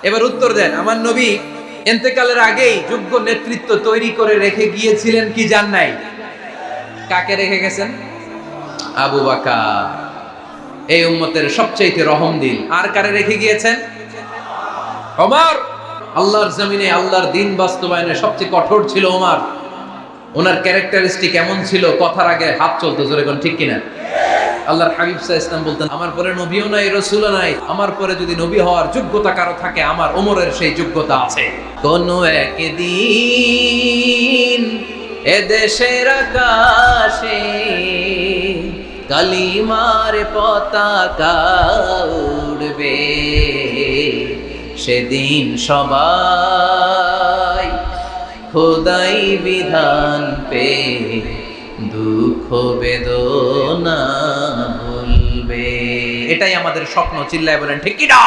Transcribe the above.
এবার উত্তর দেন, আমার নবী ইন্তেকালের আগেই যোগ্য নেতৃত্ব তৈরি করে রেখে গিয়েছিলেন কি জান নাই? কাকে রেখে গেছেন? আবু বকর, এই উম্মতের সবচেয়ে রহমদিল। আর কারে রেখে গিয়েছেন? ওমর, আল্লাহর জমিনে আল্লাহর দ্বীন বাস্তবায়নে সবচেয়ে কঠোর ছিল ওমর। ওনার ক্যারেক্টারিস্টিক এমন ছিল, কথার আগে হাত চলতো, জোরে কোন ঠিক কিনা? আল্লাহর হাবিব সাল্লাল্লাহু আলাইহি ওয়াসাল্লাম বলতেন, আমার পরে নবীও নাই, রাসূলও নাই, আমার পরে যদি নবী হওয়ার যোগ্যতা কারো থাকে, আমার ওমরের সেই যোগ্যতা আছে। কোন একদিন এদেশের আকাশে কালিমার পতাকা উড়বে, সেদিন সবাই খোদাই বিধান পে দুঃখ বেদনা ভুলবে। এটাই আমাদের স্বপ্ন, চিল্লায় বলেন ঠিক কি না?